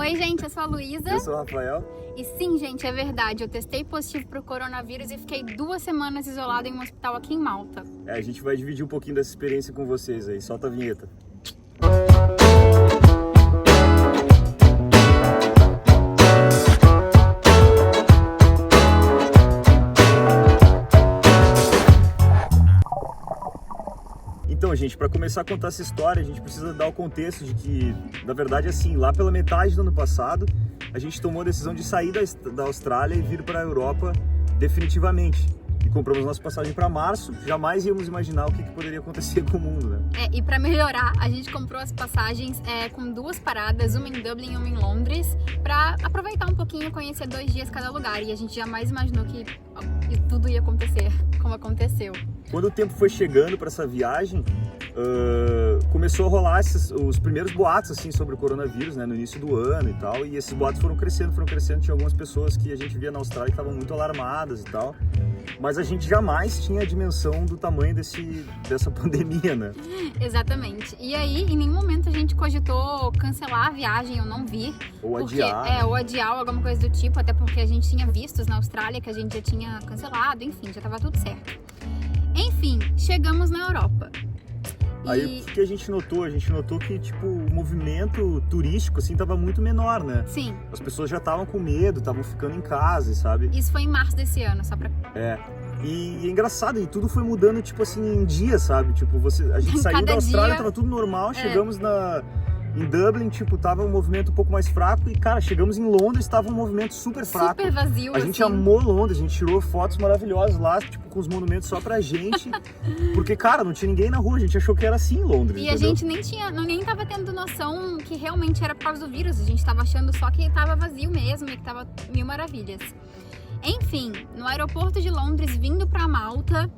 Oi, gente, eu sou a Luísa. Eu sou o Rafael. E sim, gente, é verdade. Eu testei positivo pro coronavírus e fiquei 2 semanas isolada em um hospital aqui em Malta. A gente vai dividir um pouquinho dessa experiência com vocês aí. Solta a vinheta. Então, gente, para começar a contar essa história, a gente precisa dar o contexto de que, na verdade, assim, lá pela metade do ano passado, a gente tomou a decisão de sair da Austrália e vir para a Europa definitivamente. E compramos nossa passagem para março. Jamais íamos imaginar o que poderia acontecer com o mundo, né? E para melhorar, a gente comprou as passagens com 2 paradas, uma em Dublin e uma em Londres, para aproveitar um pouquinho e conhecer 2 dias cada lugar. E a gente jamais imaginou que tudo ia acontecer como aconteceu. Quando o tempo foi chegando para essa viagem, começou a rolar os primeiros boatos assim, sobre o coronavírus, né, no início do ano e tal, e esses boatos foram crescendo. Tinha algumas pessoas que a gente via na Austrália que estavam muito alarmadas e tal, mas a gente jamais tinha a dimensão do tamanho dessa pandemia, né? Exatamente. E aí, em nenhum momento a gente cogitou cancelar a viagem ou não vir. Ou adiar. Ou adiar, alguma coisa do tipo, até porque a gente tinha vistos na Austrália que a gente já tinha cancelado, enfim, já estava tudo certo. Enfim, chegamos na Europa. Aí o que a gente notou? A gente notou que, tipo, o movimento turístico, assim, tava muito menor, né? Sim. As pessoas já estavam com medo, estavam ficando em casa, sabe? Isso foi em março desse ano, só pra... E é engraçado, e tudo foi mudando, tipo assim, em dias, sabe? Tipo, a gente saiu da Austrália, tava tudo normal, chegamos em Dublin, tipo, tava um movimento um pouco mais fraco e, cara, chegamos em Londres, tava um movimento super fraco. Super vazio, A gente amou Londres, a gente tirou fotos maravilhosas lá, tipo, com os monumentos só pra gente, porque, cara, não tinha ninguém na rua, a gente achou que era assim em Londres, E entendeu? a gente nem tava tendo noção que realmente era por causa do vírus, a gente tava achando só que tava vazio mesmo e que tava mil maravilhas. Enfim, no aeroporto de Londres, vindo pra Malta,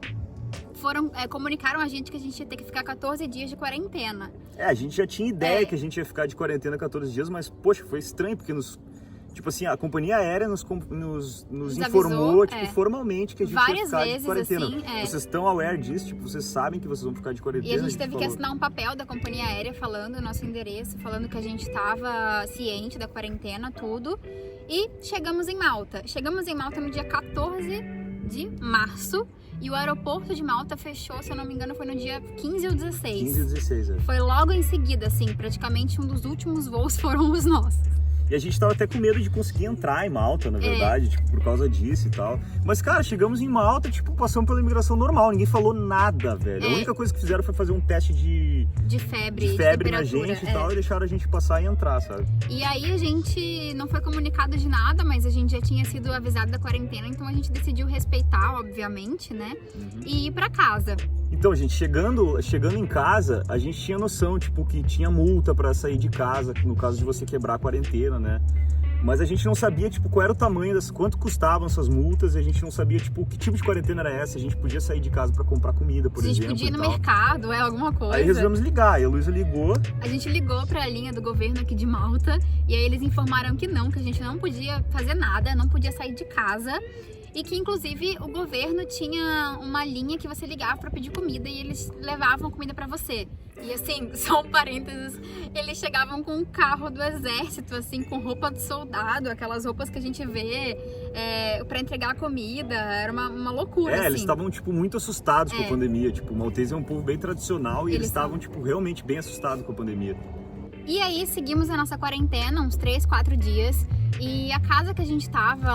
comunicaram a gente que a gente ia ter que ficar 14 dias de quarentena. A gente já tinha ideia que a gente ia ficar de quarentena 14 dias, mas, poxa, foi estranho, porque tipo assim, a companhia aérea nos informou, tipo, formalmente que a gente ia ficar de quarentena. Assim, Vocês estão aware disso? Tipo, vocês sabem que vocês vão ficar de quarentena? E a gente teve que assinar um papel da companhia aérea falando o nosso endereço, falando que a gente estava ciente da quarentena, tudo. E chegamos em Malta. Chegamos em Malta no dia 14 de março. E o aeroporto de Malta fechou, se eu não me engano, foi no dia 15 ou 16. 15 ou 16, Foi logo em seguida, assim, praticamente um dos últimos voos foram os nossos. E a gente tava até com medo de conseguir entrar em Malta, na verdade, tipo, por causa disso e tal. Mas, cara, chegamos em Malta, tipo, passamos pela imigração normal, ninguém falou nada, velho. A única coisa que fizeram foi fazer um teste de febre na gente e tal, e deixaram a gente passar e entrar, sabe? E aí a gente não foi comunicado de nada, mas a gente já tinha sido avisado da quarentena, então a gente decidiu respeitar, obviamente, né? E ir pra casa. Então, gente, chegando em casa, a gente tinha noção, tipo, que tinha multa pra sair de casa, no caso de você quebrar a quarentena, né? Mas a gente não sabia, tipo, qual era o tamanho quanto custavam essas multas, e a gente não sabia, tipo, que tipo de quarentena era essa, a gente podia sair de casa pra comprar comida, por exemplo. A gente podia ir no mercado, alguma coisa. Aí resolvemos ligar, e a Luísa ligou. A gente ligou pra linha do governo aqui de Malta, e aí eles informaram que a gente não podia fazer nada, não podia sair de casa. E que, inclusive, o governo tinha uma linha que você ligava pra pedir comida e eles levavam comida pra você. E, assim, só um parênteses, eles chegavam com um carro do exército, assim, com roupa de soldado, aquelas roupas que a gente vê pra entregar a comida. Era uma loucura, assim. Eles estavam, tipo, muito assustados com a pandemia. Tipo, o maltese é um povo bem tradicional e eles estavam, tipo, realmente bem assustados com a pandemia. E aí, seguimos a nossa quarentena, uns 3, 4 dias. E a casa que a gente tava,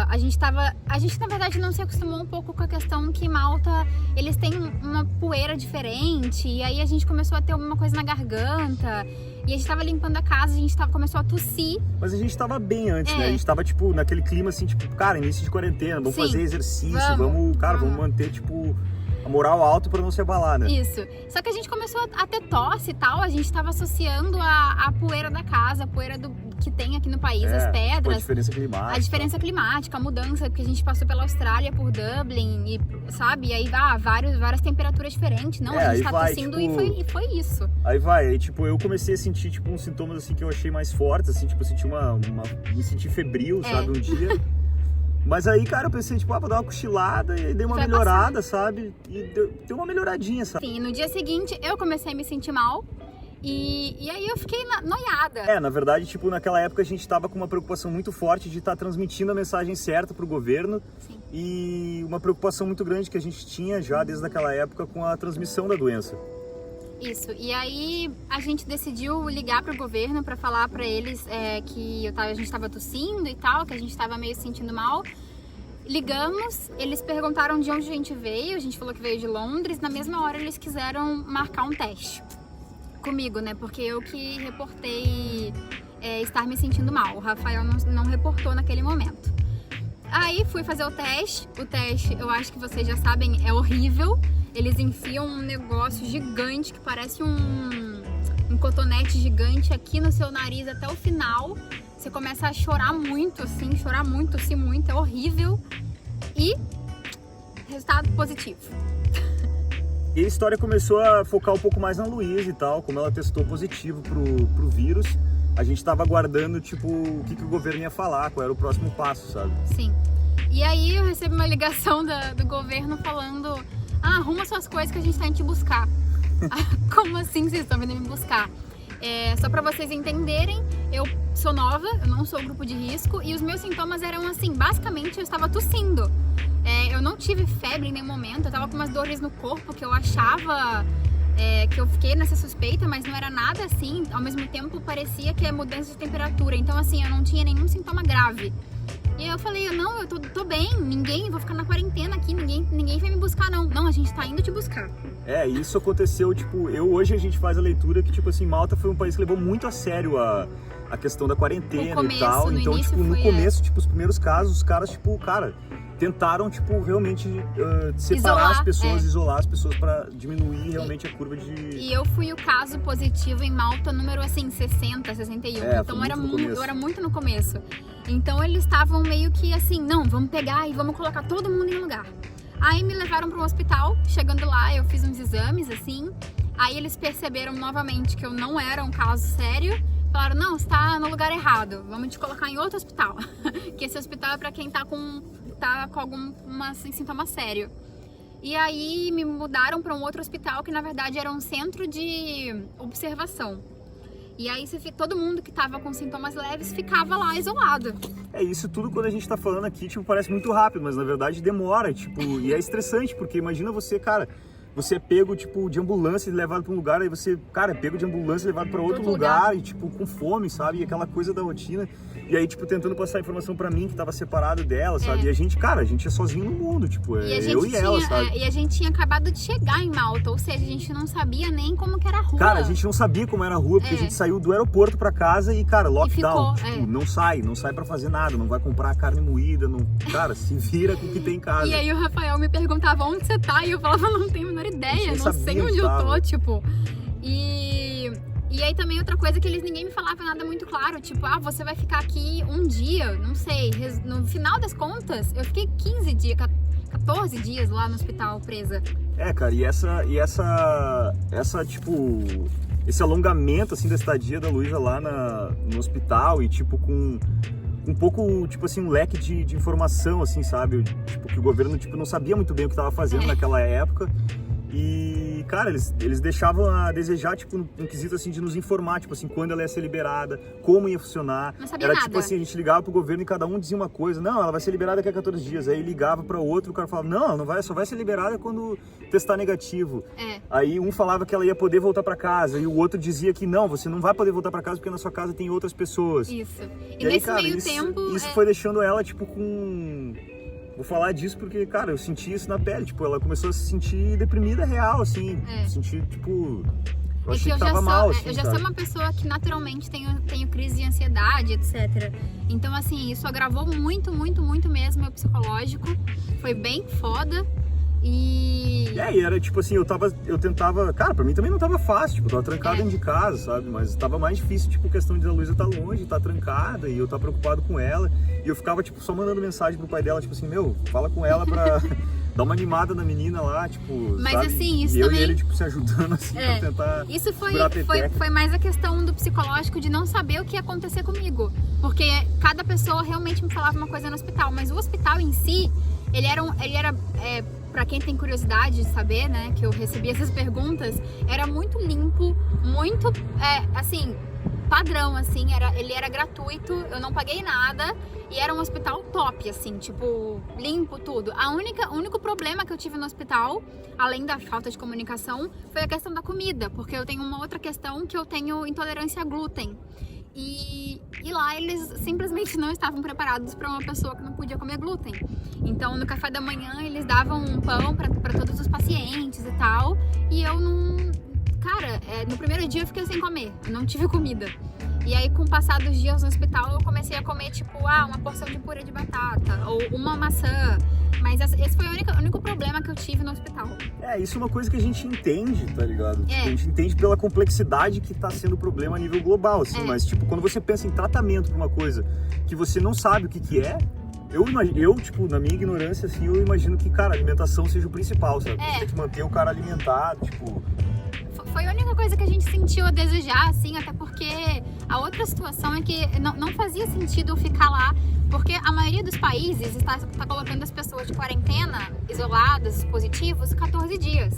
a gente na verdade não se acostumou um pouco com a questão que Malta, eles têm uma poeira diferente, e aí a gente começou a ter alguma coisa na garganta, e a gente tava limpando a casa, a gente começou a tossir. Mas a gente tava bem antes, né? A gente tava, tipo, naquele clima assim, tipo, cara, início de quarentena, vamos fazer exercício, vamos manter, tipo, a moral alta pra não se abalar, né? Isso. Só que a gente começou a ter tosse e tal, a gente tava associando a poeira da casa, a poeira que tem aqui no país, as pedras. A diferença climática. A diferença climática, a mudança, porque a gente passou pela Austrália, por Dublin, e, sabe? E aí várias temperaturas diferentes. Não, a gente tá tossindo, tipo, e foi isso. Aí, tipo, eu comecei a sentir, tipo, uns sintomas, assim, que eu achei mais fortes, assim, tipo, eu senti me senti febril, sabe, um dia. Mas aí, cara, eu pensei, tipo, vou dar uma cochilada, e aí dei uma melhorada, sabe? E deu uma melhoradinha, sabe? Sim, no dia seguinte eu comecei a me sentir mal. E aí eu fiquei noiada. Na verdade, tipo, naquela época a gente tava com uma preocupação muito forte de estar transmitindo a mensagem certa pro governo. Sim. E uma preocupação muito grande que a gente tinha já desde aquela época com a transmissão da doença. Isso, e aí a gente decidiu ligar pro governo para falar para eles que a gente tava tossindo e tal, que a gente tava meio se sentindo mal. Ligamos, eles perguntaram de onde a gente veio, a gente falou que veio de Londres. Na mesma hora eles quiseram marcar um teste comigo, né? Porque eu que reportei estar me sentindo mal. O Rafael não reportou naquele momento. Aí fui fazer o teste. O teste, eu acho que vocês já sabem, é horrível. Eles enfiam um negócio gigante que parece um cotonete gigante aqui no seu nariz até o final. Você começa a chorar muito, assim, tossir muito, é horrível. E resultado positivo. E a história começou a focar um pouco mais na Luísa e tal, como ela testou positivo pro vírus. A gente tava aguardando, tipo, o que o governo ia falar, qual era o próximo passo, sabe? Sim. E aí eu recebi uma ligação do governo falando: arruma suas coisas que a gente tá indo te buscar. Como assim vocês estão vindo me buscar? Só pra vocês entenderem, eu sou nova, eu não sou grupo de risco, e os meus sintomas eram assim, basicamente eu estava tossindo. Eu não tive febre em nenhum momento, eu tava com umas dores no corpo que eu achava que eu fiquei nessa suspeita, mas não era nada assim. Ao mesmo tempo parecia que é mudança de temperatura, então assim, eu não tinha nenhum sintoma grave. E aí eu falei: não, eu tô bem, vou ficar na quarentena aqui, ninguém vai me buscar não. Não, a gente tá indo te buscar. Isso aconteceu, tipo, hoje a gente faz a leitura que, tipo assim, Malta foi um país que levou muito a sério a questão da quarentena e tal. Então, tipo, no começo, tipo, os primeiros casos, os caras, tipo, tentaram, tipo, realmente separar as pessoas, isolar as pessoas pra diminuir realmente a curva de... E eu fui o caso positivo em Malta, número, assim, 60, 61. Então eu era muito no começo. Então eles estavam meio que assim: não, vamos pegar e vamos colocar todo mundo em um lugar. Aí me levaram para um hospital. Chegando lá, eu fiz uns exames, assim. Aí eles perceberam novamente que eu não era um caso sério. Falaram: não, você tá no lugar errado, vamos te colocar em outro hospital. Que esse hospital é para quem tá com algum sintoma sério. E aí me mudaram para um outro hospital que na verdade era um centro de observação. E aí todo mundo que tava com sintomas leves ficava lá isolado. Isso tudo quando a gente tá falando aqui, tipo, parece muito rápido, mas na verdade demora, tipo, e é estressante, porque imagina você, cara, você é pego, tipo, de ambulância e levado pra um lugar, aí você, cara, é pego de ambulância e levado pra outro lugar e, tipo, com fome, sabe? E aquela coisa da rotina. E aí, tipo, tentando passar informação pra mim, que tava separado dela, sabe? E a gente, cara, a gente é sozinho no mundo, tipo, eu e ela, sabe? E a gente tinha acabado de chegar em Malta, ou seja, a gente não sabia nem como que era a rua. Cara, a gente não sabia como era a rua, porque a gente saiu do aeroporto pra casa e, cara, lockdown. Tipo, não sai pra fazer nada, não vai comprar carne moída, não... Cara, se vira com o que tem em casa. E aí o Rafael me perguntava: onde você tá? E eu falava: não tenho a menor ideia, não sei onde eu tô, tipo... E aí também outra coisa que ninguém me falava nada muito claro, tipo, você vai ficar aqui um dia, não sei. No final das contas, eu fiquei 15 dias, 14 dias lá no hospital presa. Cara, e tipo, esse alongamento, assim, da estadia da Luísa lá no hospital e, tipo, com um pouco, tipo assim, um leque de informação, assim, sabe? Tipo, que o governo, tipo, não sabia muito bem o que estava fazendo naquela época. E, cara, eles deixavam a desejar, tipo, no quesito, assim, de nos informar, tipo assim, quando ela ia ser liberada, como ia funcionar. Não sabia nada. Tipo assim, a gente ligava pro governo e cada um dizia uma coisa: não, ela vai ser liberada daqui a 14 dias. Aí ligava para outro, o cara falava: não, ela não vai, só vai ser liberada quando testar negativo. Aí um falava que ela ia poder voltar para casa e o outro dizia que não, você não vai poder voltar para casa porque na sua casa tem outras pessoas. Isso. E aí, nesse cara, meio tempo... Isso foi deixando ela, tipo, com... Vou falar disso porque, cara, eu senti isso na pele. Tipo, ela começou a se sentir deprimida real, assim. Sentir, tipo... Eu achei que tava mal, assim, eu já sou uma pessoa que naturalmente tenho crise de ansiedade, etc. Então, assim, isso agravou muito, muito, muito mesmo meu psicológico. Foi bem foda. E era tipo assim, eu tentava... Cara, pra mim também não tava fácil, tipo, eu tava trancado dentro de casa, sabe? Mas tava mais difícil, tipo, questão de a Luísa tá longe, tá trancada, e eu tá preocupado com ela. E eu ficava, tipo, só mandando mensagem pro pai dela, tipo assim: meu, fala com ela pra dar uma animada na menina lá, tipo, mas sabe? assim, isso e eu também... e ele, tipo, se ajudando, assim, pra tentar... Isso foi mais a questão do psicológico, de não saber o que ia acontecer comigo. Porque cada pessoa realmente me falava uma coisa no hospital, mas o hospital em si, ele era pra quem tem curiosidade de saber, né, que eu recebi essas perguntas, era muito limpo, muito, assim, padrão, assim, ele era gratuito, eu não paguei nada e era um hospital top, assim, tipo, limpo, tudo. O único problema que eu tive no hospital, além da falta de comunicação, foi a questão da comida, porque eu tenho uma outra questão que eu tenho intolerância a glúten. E lá eles simplesmente não estavam preparados para uma pessoa que não podia comer glúten. Então no café da manhã eles davam um pão para todos os pacientes e tal. E eu não... Cara, no primeiro dia eu fiquei sem comer, eu não tive comida. E aí com o passar dos dias no hospital eu comecei a comer tipo, uma porção de purê de batata ou uma maçã. Mas esse foi o único problema que eu tive no hospital. Isso é uma coisa que a gente entende, tá ligado? Tipo, a gente entende pela complexidade que tá sendo o problema a nível global, assim. Mas, tipo, quando você pensa em tratamento pra uma coisa que você não sabe o que é, eu, tipo, na minha ignorância, assim, eu imagino que, cara, a alimentação seja o principal, sabe? Você tem que manter o cara alimentado, tipo... Foi a única coisa que a gente sentiu a desejar, assim, até porque a outra situação é que não fazia sentido eu ficar lá, porque a maioria dos países está colocando as pessoas de quarentena, isoladas, positivos, 14 dias.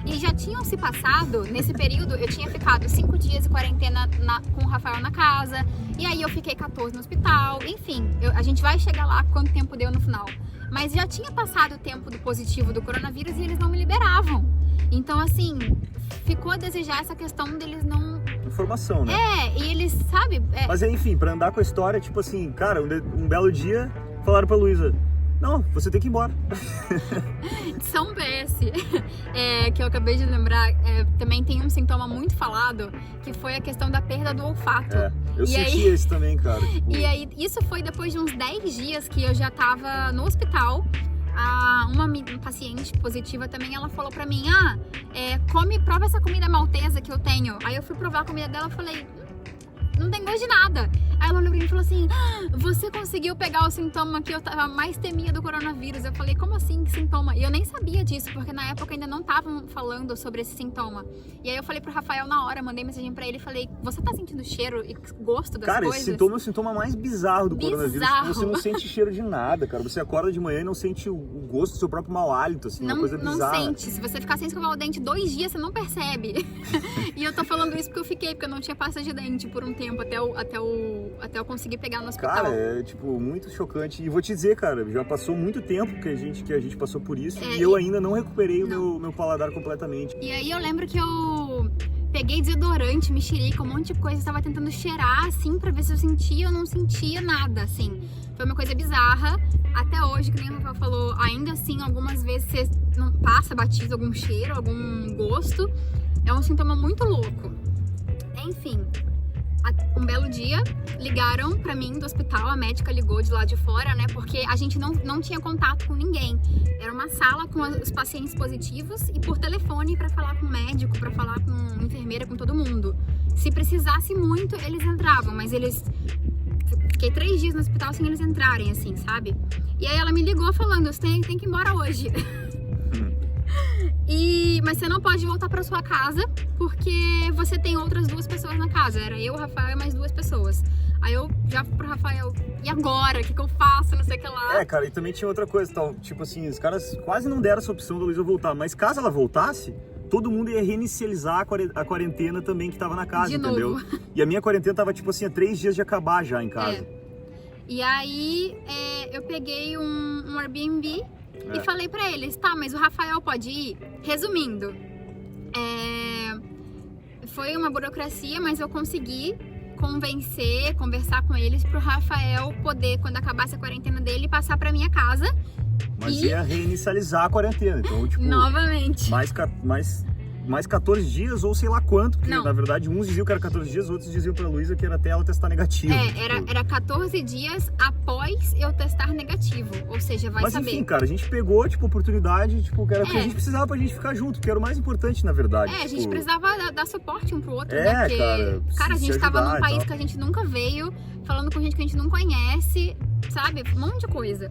E já tinham se passado, nesse período, eu tinha ficado 5 dias de quarentena com o Rafael na casa, e aí eu fiquei 14 no hospital, enfim, a gente vai chegar lá quanto tempo deu no final. Mas já tinha passado o tempo do positivo do coronavírus e eles não me liberavam. Então, assim, ficou a desejar essa questão deles não... Informação, né? E eles, sabe... Mas, enfim, pra andar com a história, tipo assim, cara, um belo dia falaram pra Luísa, não, você tem que ir embora. São PS, que eu acabei de lembrar, também tem um sintoma muito falado, que foi a questão da perda do olfato. Eu senti esse também, cara. Tipo... E aí, isso foi depois de uns 10 dias que eu já tava no hospital. Uma paciente positiva também, ela falou pra mim, prova essa comida maltesa que eu tenho. Aí eu fui provar a comida dela e falei, não tem gosto de nada. Aí ela olhou pra mim e falou assim, você conseguiu pegar o sintoma que eu mais temia do coronavírus. Eu falei, como assim, que sintoma? E eu nem sabia disso, porque na época ainda não estavam falando sobre esse sintoma. E aí eu falei pro Rafael na hora, mandei mensagem pra ele e falei, você tá sentindo cheiro e gosto das coisas? Cara, esse sintoma é o sintoma mais bizarro do coronavírus. Você não sente cheiro de nada, cara. Você acorda de manhã e não sente o gosto do seu próprio mau hálito, assim, uma coisa bizarra. Não sente. Se você ficar sem escovar o dente 2 dias, você não percebe. E eu tô falando isso porque eu não tinha pasta de dente por um tempo, até eu conseguir pegar no hospital. Cara, é tipo muito chocante. E vou te dizer, cara, já passou muito tempo que a gente passou por isso e eu ainda não recuperei o meu paladar completamente. E aí eu lembro que eu peguei desodorante, mexerica, um monte de coisa, estava tentando cheirar assim pra ver se eu sentia ou não sentia nada, assim. Foi uma coisa bizarra. Até hoje, que nem o Rafael falou, ainda assim, algumas vezes você não passa batido algum cheiro, algum gosto. É um sintoma muito louco. Enfim, um belo dia, ligaram pra mim do hospital, a médica ligou de lá de fora, né, porque a gente não tinha contato com ninguém. Era uma sala com os pacientes positivos e por telefone pra falar com o médico, pra falar com a enfermeira, com todo mundo. Se precisasse muito, eles entravam, mas fiquei 3 dias no hospital sem eles entrarem, assim, sabe? E aí ela me ligou falando, você tem que ir embora hoje. Mas você não pode voltar pra sua casa porque você tem outras 2 pessoas na casa. Era eu, o Rafael e mais 2 pessoas. Aí eu já fui pro Rafael, e agora? O que eu faço? Não sei o que lá. Cara, e também tinha outra coisa, tal, tipo assim, os caras quase não deram essa opção da Luísa voltar. Mas caso ela voltasse, todo mundo ia reinicializar a quarentena também que tava na casa, entendeu? Novo. E a minha quarentena tava, tipo assim, há 3 dias de acabar já em casa. E aí eu peguei um Airbnb e falei pra eles, tá, mas o Rafael pode ir? Resumindo, foi uma burocracia, mas eu consegui conversar com eles pro Rafael poder, quando acabasse a quarentena dele, passar pra minha casa. Mas ia reinicializar a quarentena, então, tipo... Novamente. Mais 14 dias ou sei lá quanto, porque não. Na verdade uns diziam que era 14 dias, outros diziam pra Luísa que era até ela testar negativo. Era 14 dias após eu testar negativo, ou seja, vai saber. Mas enfim, cara, a gente pegou, tipo, oportunidade, tipo, que era o que a gente precisava pra gente ficar junto, que era o mais importante, na verdade. A gente precisava dar suporte um pro outro, né? Porque, cara, a gente tava num país que a gente nunca veio, falando com gente que a gente não conhece, sabe? Um monte de coisa.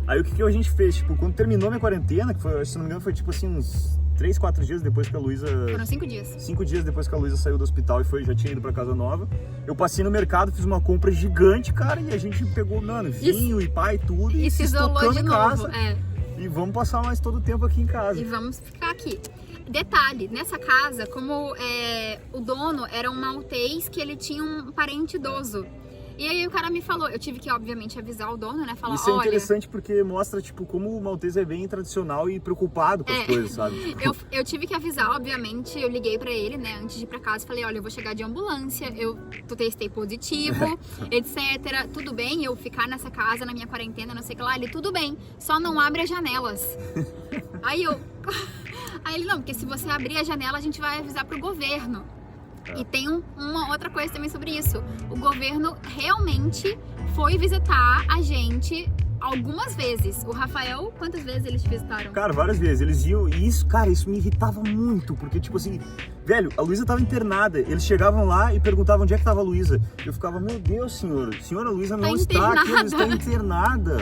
Aí o que a gente fez, tipo, quando terminou minha quarentena, que foi, se não me engano, foi tipo assim, uns 3, 4 dias depois que a Luísa... Foram 5 dias. 5 dias depois que a Luísa saiu do hospital e já tinha ido pra casa nova. Eu passei no mercado, fiz uma compra gigante, cara, e a gente pegou, mano, vinho e pai, tudo. E se isolou de novo. E vamos passar mais todo o tempo aqui em casa. E vamos ficar aqui. Detalhe, nessa casa, como o dono era um maltês que ele tinha um parente idoso. E aí o cara me falou, eu tive que obviamente avisar o dono, né? Falar, Isso é olha... interessante porque mostra, tipo, como o maltese é bem tradicional e preocupado com as coisas, sabe? Eu tive que avisar, obviamente, eu liguei pra ele, né, antes de ir pra casa, falei, olha, eu vou chegar de ambulância, eu testei positivo, etc. Tudo bem eu ficar nessa casa, na minha quarentena, não sei o que lá? Ele, tudo bem, só não abre as janelas. Aí ele, não, porque se você abrir a janela, a gente vai avisar pro governo. E tem uma outra coisa também sobre isso. O governo realmente foi visitar a gente algumas vezes. O Rafael, quantas vezes eles te visitaram? Cara, várias vezes. Eles iam... E isso, cara, isso me irritava muito. Porque, tipo assim... Velho, a Luísa tava internada. Eles chegavam lá e perguntavam onde é que tava a Luísa. Eu ficava, meu Deus, senhora Luísa não está aqui, ela está internada.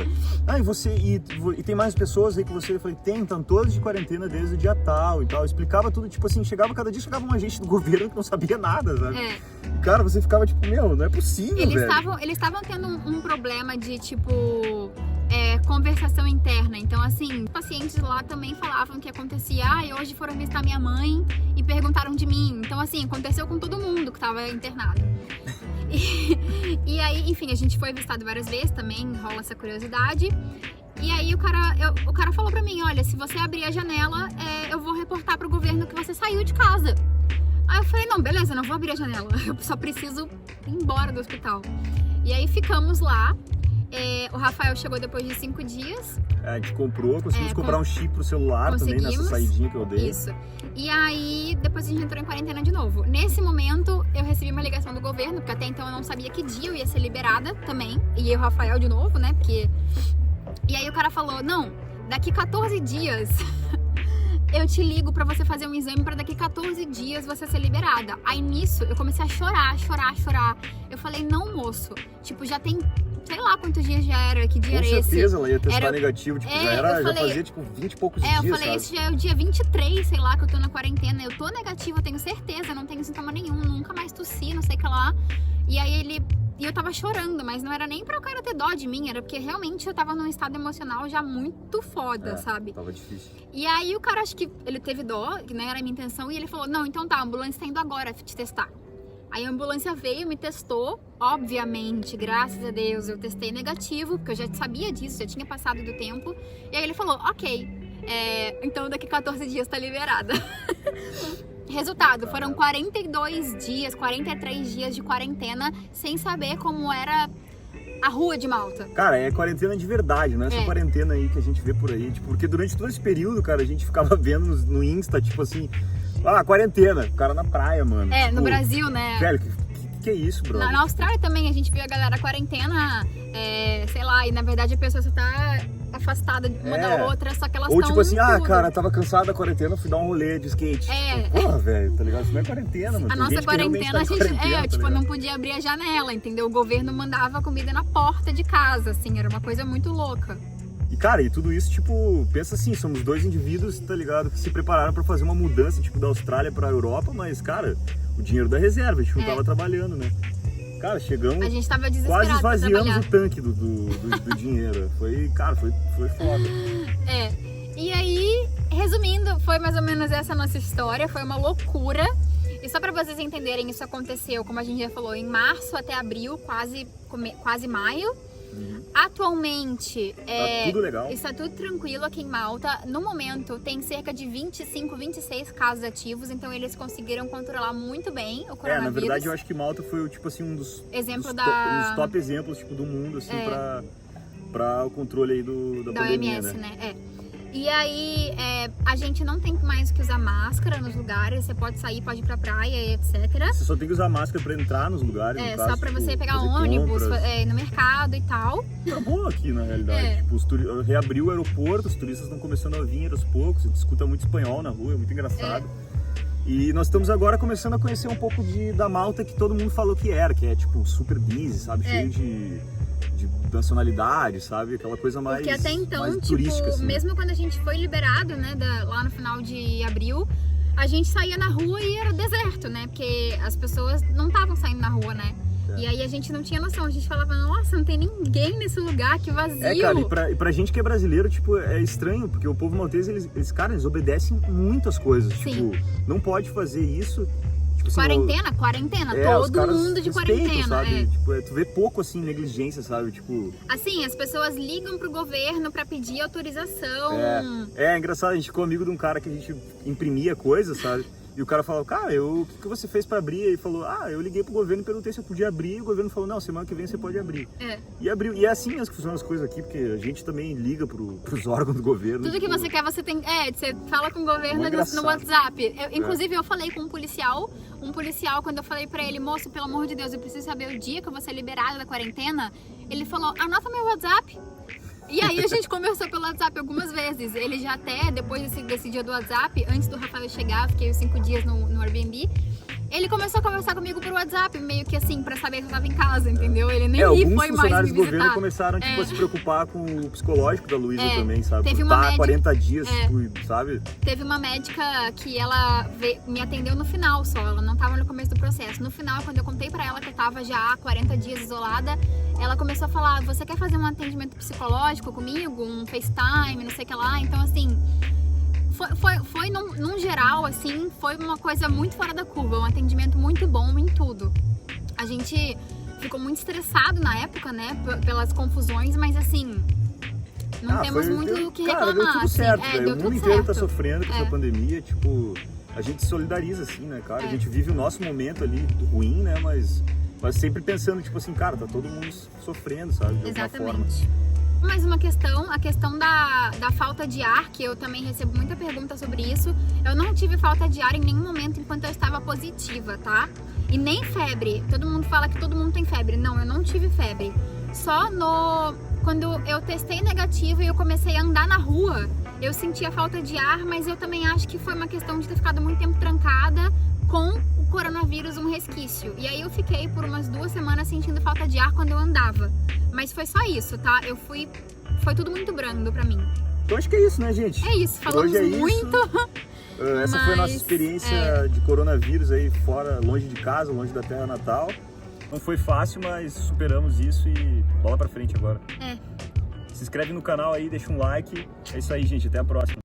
Ah, e você... E tem mais pessoas aí que você... Eu falei, estão todos de quarentena desde o dia tal e tal. Eu explicava tudo, tipo assim, cada dia chegava um agente do governo que não sabia nada, sabe? Cara, você ficava tipo, meu, não é possível, Eles estavam tendo um problema de, tipo... conversação interna. Então, assim, pacientes lá também falavam que acontecia, hoje foram visitar minha mãe e perguntaram de mim. Então, assim, aconteceu com todo mundo que tava internado. E aí, enfim, a gente foi visitado várias vezes também, rola essa curiosidade. E aí o cara falou pra mim, olha, se você abrir a janela, eu vou reportar pro governo que você saiu de casa. Aí eu falei, não, beleza, eu não vou abrir a janela, eu só preciso ir embora do hospital. E aí ficamos lá. O Rafael chegou depois de 5 dias. A gente conseguimos comprar um chip pro celular também, nessa saidinha que eu dei. Isso. E aí, depois a gente entrou em quarentena de novo. Nesse momento, eu recebi uma ligação do governo, porque até então eu não sabia que dia eu ia ser liberada também. E o Rafael de novo, né, porque... E aí o cara falou, não, daqui 14 dias... eu te ligo pra você fazer um exame pra daqui 14 dias você ser liberada. Aí nisso, eu comecei a chorar. Eu falei, não, moço, tipo, já tem, sei lá quantos dias já era, que dia era esse? Com certeza ela ia testar negativo, tipo, já fazia, tipo, 20 e poucos dias, eu falei, sabe? esse já é o dia 23, sei lá, que eu tô na quarentena. Eu tô negativa, eu tenho certeza, não tenho sintoma nenhum, nunca mais tossi, não sei o que lá. E aí eu tava chorando, mas não era nem pra o cara ter dó de mim, era porque realmente eu tava num estado emocional já muito foda, sabe? Tava difícil. E aí o cara, acho que ele teve dó, que não era a minha intenção, e ele falou, não, então tá, a ambulância tá indo agora te testar. Aí a ambulância veio, me testou, obviamente, graças a Deus, eu testei negativo, porque eu já sabia disso, já tinha passado do tempo. E aí ele falou, ok, então daqui 14 dias tá liberada. Resultado, foram 42 dias, 43 dias de quarentena, sem saber como era a rua de Malta. Cara, é quarentena de verdade, não é essa quarentena aí que a gente vê por aí. Tipo, porque durante todo esse período, cara, a gente ficava vendo no Insta, tipo assim, quarentena, o cara na praia, mano. No Brasil, né? Velho, que é isso, brother? Na Austrália também, a gente viu a galera quarentena, sei lá, e na verdade a pessoa só tá afastada uma da outra, só que elas estão... Ou tipo assim, cara, tava cansada da quarentena, fui dar um rolê de skate. Porra, velho, tá ligado? Isso não é quarentena, mano. A nossa quarentena, a gente, não podia abrir a janela, entendeu? O governo mandava comida na porta de casa, assim, era uma coisa muito louca. E, cara, e tudo isso, tipo, pensa assim, somos dois indivíduos, tá ligado, que se prepararam pra fazer uma mudança, tipo, da Austrália pra Europa, mas, cara, o dinheiro da reserva, a gente não tava trabalhando, né? Cara, chegamos, a gente tava desesperado, quase esvaziamos o tanque do dinheiro. Foi foda. E aí, resumindo, foi mais ou menos essa nossa história, foi uma loucura. E só pra vocês entenderem, isso aconteceu, como a gente já falou, em março até abril, quase maio. Atualmente, tá tudo legal. Está tudo tranquilo aqui em Malta. No momento, tem cerca de 25, 26 casos ativos, então eles conseguiram controlar muito bem o coronavírus. Na verdade, eu acho que Malta foi, tipo assim, um dos top exemplos, tipo, do mundo, assim, pra o controle aí da pandemia, OMS, né? E aí, a gente não tem mais que usar máscara nos lugares, você pode sair, pode ir pra praia, etc. Você só tem que usar máscara pra entrar nos lugares, no caso, só pra você tipo, pegar ônibus, no mercado e tal. Tá bom aqui, na realidade. Tipo, reabriu o aeroporto, os turistas estão começando a vir aos poucos, a gente escuta muito espanhol na rua, é muito engraçado. E nós estamos agora começando a conhecer um pouco da Malta que todo mundo falou que é tipo super busy, sabe? Cheio de nacionalidade, sabe? Aquela coisa mais Porque até então, mais tipo, turística, assim. Mesmo quando a gente foi liberado, né, lá no final de abril, a gente saía na rua e era deserto, né? Porque as pessoas não estavam saindo na rua, né? E aí a gente não tinha noção, a gente falava, nossa, não tem ninguém nesse lugar, que vazio. Cara, e pra gente que é brasileiro, tipo, é estranho, porque o povo maltês, eles obedecem muitas coisas. Sim. Tipo, não pode fazer isso. Tipo, assim, quarentena, os todo caras mundo de respeitam, quarentena. sabe? Tipo, tu vê pouco, assim, negligência, sabe? Tipo... Assim, as pessoas ligam pro governo pra pedir autorização. É engraçado, a gente ficou amigo de um cara que a gente imprimia coisa, sabe? E o cara falou, cara, o que você fez pra abrir? Ele falou, eu liguei pro governo e perguntei se eu podia abrir. E o governo falou, não, semana que vem você pode abrir. E abriu. E é assim mesmo que funcionam as coisas aqui, porque a gente também liga pros órgãos do governo. Tudo que você quer, você tem... você fala com o governo no WhatsApp. Inclusive, eu falei com um policial, quando eu falei pra ele, moço, pelo amor de Deus, eu preciso saber o dia que eu vou ser liberada da quarentena. Ele falou, anota meu WhatsApp. E aí a gente conversou pelo WhatsApp algumas vezes. Ele já até, depois desse dia do WhatsApp, antes do Rafael chegar, fiquei os 5 dias no Airbnb, ele começou a conversar comigo por WhatsApp, meio que assim, pra saber que eu tava em casa, entendeu? Ele nem foi mais me visitar. Alguns funcionários do governo começaram, tipo, a se preocupar com o psicológico da Luísa também, sabe? Teve uma médica, 40 dias, sabe? Teve uma médica que ela me atendeu no final só, ela não tava no começo do processo. No final, quando eu contei pra ela que eu tava já há 40 dias isolada, ela começou a falar, você quer fazer um atendimento psicológico comigo? Um FaceTime, não sei o que lá? Então, assim... Foi num geral, assim, foi uma coisa muito fora da curva, um atendimento muito bom em tudo. A gente ficou muito estressado na época, né, pelas confusões, mas assim, não temos muito o que reclamar. Deu tudo certo, assim, o mundo inteiro tá sofrendo com essa pandemia, tipo, a gente se solidariza, assim, né, cara? A gente vive o nosso momento ali ruim, né, mas sempre pensando, tipo assim, cara, tá todo mundo sofrendo, sabe, de alguma forma. Mais uma questão, a questão da falta de ar, que eu também recebo muita pergunta sobre isso. Eu não tive falta de ar em nenhum momento enquanto eu estava positiva, tá? E nem febre. Todo mundo fala que todo mundo tem febre. Não, eu não tive febre. Só quando eu testei negativo e eu comecei a andar na rua, eu senti a falta de ar, mas eu também acho que foi uma questão de ter ficado muito tempo trancada com o coronavírus, um resquício. E aí eu fiquei por umas 2 semanas sentindo falta de ar quando eu andava. Mas foi só isso, tá? Foi tudo muito brando pra mim. Então acho que é isso, né, gente? É isso, falamos muito. Essa foi a nossa experiência de coronavírus aí fora, longe de casa, longe da terra natal. Não foi fácil, mas superamos isso e bola pra frente agora. Se inscreve no canal aí, deixa um like. É isso aí, gente. Até a próxima.